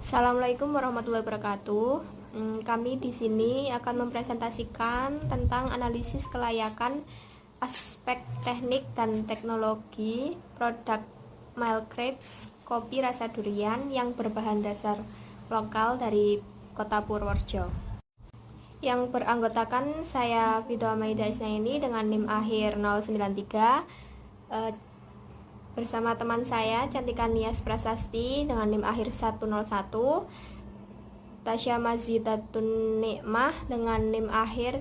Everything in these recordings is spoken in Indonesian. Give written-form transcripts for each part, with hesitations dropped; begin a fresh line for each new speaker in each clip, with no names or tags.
Assalamualaikum warahmatullahi wabarakatuh. Kami di sini akan mempresentasikan tentang analisis kelayakan aspek teknik dan teknologi produk Mild Crepes kopi rasa durian yang berbahan dasar lokal dari Kota Purworejo. Yang beranggotakan saya Fido Maida Isnaini dengan NIM akhir 093, bersama teman saya Cantika Nias Prasasti dengan NIM akhir 101, Tasya Mazidatun Nikmah dengan NIM akhir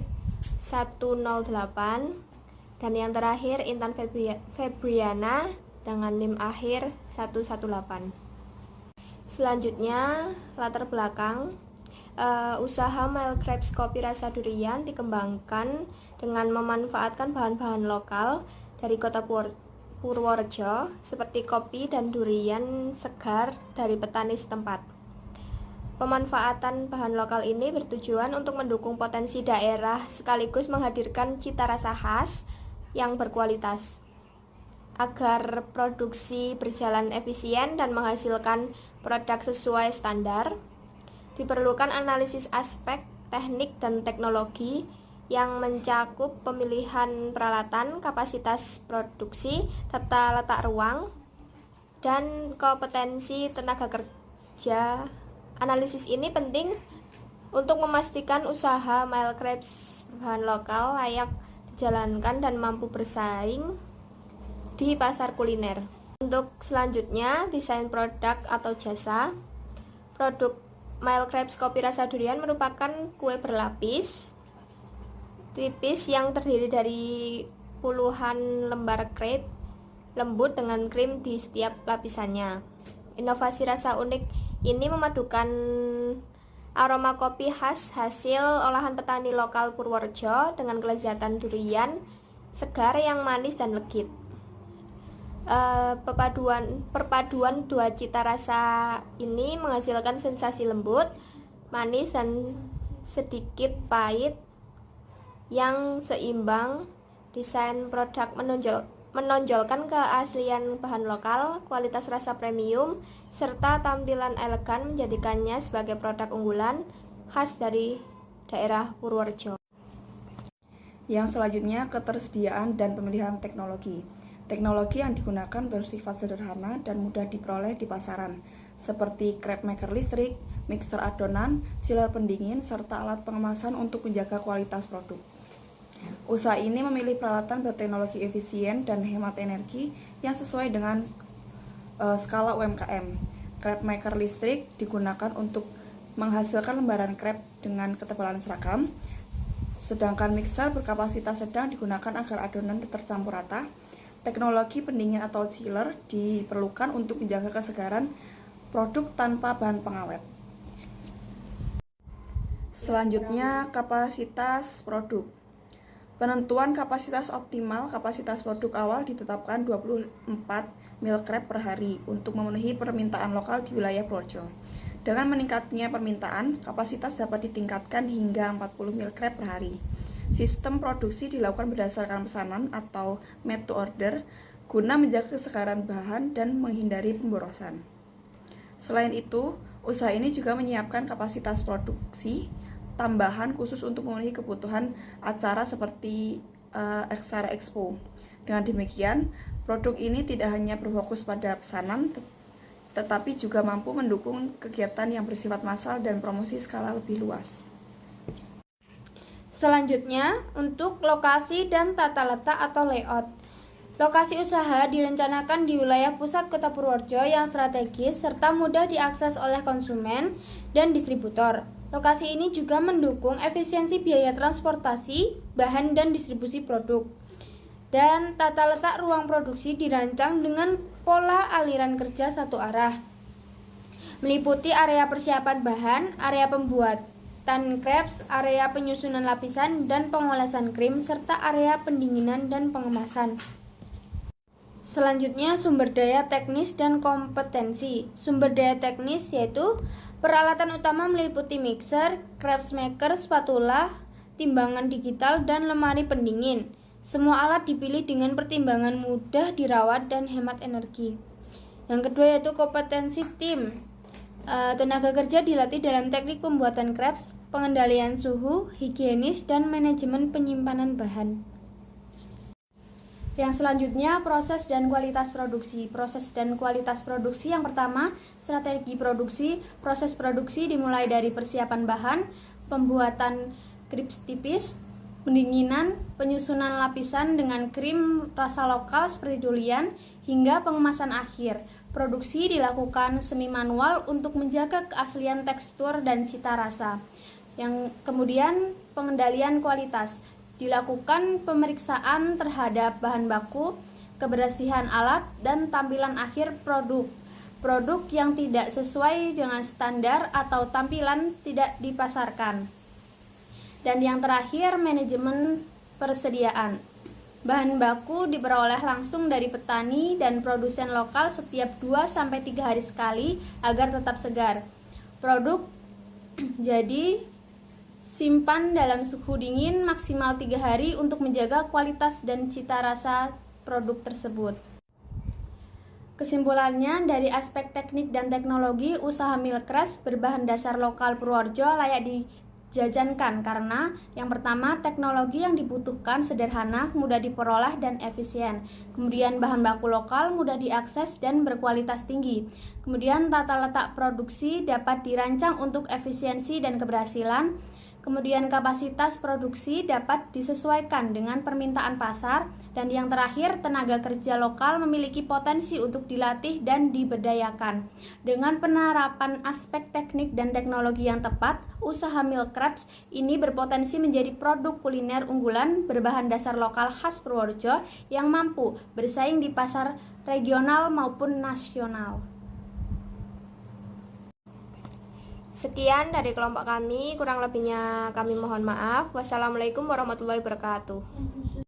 108, dan yang terakhir Intan Febriana dengan NIM akhir 118. Selanjutnya, latar belakang usaha Mild Crepes kopi rasa durian dikembangkan dengan memanfaatkan bahan-bahan lokal dari Kota Purworejo seperti kopi dan durian segar dari petani setempat. Pemanfaatan bahan lokal ini bertujuan untuk mendukung potensi daerah sekaligus menghadirkan cita rasa khas yang berkualitas. Agar produksi berjalan efisien dan menghasilkan produk sesuai standar, diperlukan analisis aspek teknik dan teknologi yang mencakup pemilihan peralatan, kapasitas produksi, tata letak ruang, dan kompetensi tenaga kerja. Analisis ini penting untuk memastikan usaha Mild Crepes bahan lokal layak dijalankan dan mampu bersaing di pasar kuliner. Untuk selanjutnya, desain produk atau jasa. Produk Mild Crepes kopi rasa durian merupakan kue berlapis tipis yang terdiri dari puluhan lembar crepe lembut dengan krim di setiap lapisannya. Inovasi rasa unik ini memadukan aroma kopi khas hasil olahan petani lokal Purworejo dengan kelezatan durian segar yang manis dan legit. Perpaduan dua cita rasa ini menghasilkan sensasi lembut, manis, dan sedikit pahit yang seimbang. Desain produk menonjolkan keaslian bahan lokal, kualitas rasa premium, serta tampilan elegan menjadikannya sebagai produk unggulan khas dari daerah Purworejo.
Yang selanjutnya, ketersediaan dan pemilihan teknologi. Teknologi yang digunakan bersifat sederhana dan mudah diperoleh di pasaran, seperti crepe maker listrik, mixer adonan, chiller pendingin, serta alat pengemasan untuk menjaga kualitas produk. Usaha ini memilih peralatan berteknologi efisien dan hemat energi yang sesuai dengan skala UMKM. Crepe maker listrik digunakan untuk menghasilkan lembaran crepe dengan ketebalan seragam, sedangkan mixer berkapasitas sedang digunakan agar adonan tercampur rata. Teknologi pendingin atau chiller diperlukan untuk menjaga kesegaran produk tanpa bahan pengawet. Selanjutnya, kapasitas produk. Penentuan kapasitas optimal. Kapasitas produk awal ditetapkan 24 ml crepe per hari untuk memenuhi permintaan lokal di wilayah Purworejo. Dengan meningkatnya permintaan, kapasitas dapat ditingkatkan hingga 40 ml crepe per hari. Sistem produksi dilakukan berdasarkan pesanan atau made to order guna menjaga kesegaran bahan dan menghindari pemborosan. Selain itu, usaha ini juga menyiapkan kapasitas produksi tambahan khusus untuk memenuhi kebutuhan acara seperti Aksara Expo. Dengan demikian, produk ini tidak hanya berfokus pada pesanan, tetapi juga mampu mendukung kegiatan yang bersifat massal dan promosi skala lebih luas.
Selanjutnya, untuk lokasi dan tata letak atau layout. Lokasi usaha direncanakan di wilayah pusat Kota Purworejo yang strategis serta mudah diakses oleh konsumen dan distributor. Lokasi ini juga mendukung efisiensi biaya transportasi, bahan, dan distribusi produk. Dan tata letak ruang produksi dirancang dengan pola aliran kerja satu arah, meliputi area persiapan bahan, area pembuatan crepes, area penyusunan lapisan dan pengolesan krim, serta area pendinginan dan pengemasan. Selanjutnya, sumber daya teknis dan kompetensi. Sumber daya teknis yaitu peralatan utama meliputi mixer, crepes maker, spatula, timbangan digital, dan lemari pendingin. Semua alat dipilih dengan pertimbangan mudah dirawat dan hemat energi. Yang kedua yaitu kompetensi tim. Tenaga kerja dilatih dalam teknik pembuatan crepes, pengendalian suhu, higienis, dan manajemen penyimpanan bahan. Yang selanjutnya, proses dan kualitas produksi. Proses dan kualitas produksi yang pertama, strategi produksi. Proses produksi dimulai dari persiapan bahan, pembuatan crepes tipis, pendinginan, penyusunan lapisan dengan krim rasa lokal seperti durian, hingga pengemasan akhir. Produksi dilakukan semi manual untuk menjaga keaslian tekstur dan cita rasa. Yang kemudian pengendalian kualitas. Dilakukan pemeriksaan terhadap bahan baku, kebersihan alat, dan tampilan akhir produk. Produk yang tidak sesuai dengan standar atau tampilan tidak dipasarkan. Dan yang terakhir, manajemen persediaan. Bahan baku diperoleh langsung dari petani dan produsen lokal setiap 2-3 hari sekali agar tetap segar. Produk jadi simpan dalam suhu dingin maksimal 3 hari untuk menjaga kualitas dan cita rasa produk tersebut. Kesimpulannya, dari aspek teknik dan teknologi, usaha Milkreps berbahan dasar lokal Purworejo layak dijajankan karena yang pertama, teknologi yang dibutuhkan sederhana, mudah diperoleh, dan efisien. Kemudian bahan baku lokal mudah diakses dan berkualitas tinggi. Kemudian tata letak produksi dapat dirancang untuk efisiensi dan keberhasilan. Kemudian kapasitas produksi dapat disesuaikan dengan permintaan pasar. Dan yang terakhir, tenaga kerja lokal memiliki potensi untuk dilatih dan diberdayakan. Dengan penerapan aspek teknik dan teknologi yang tepat, usaha Milkreps ini berpotensi menjadi produk kuliner unggulan berbahan dasar lokal khas Purworejo yang mampu bersaing di pasar regional maupun nasional.
Sekian dari kelompok kami, kurang lebihnya kami mohon maaf. Wassalamualaikum warahmatullahi wabarakatuh.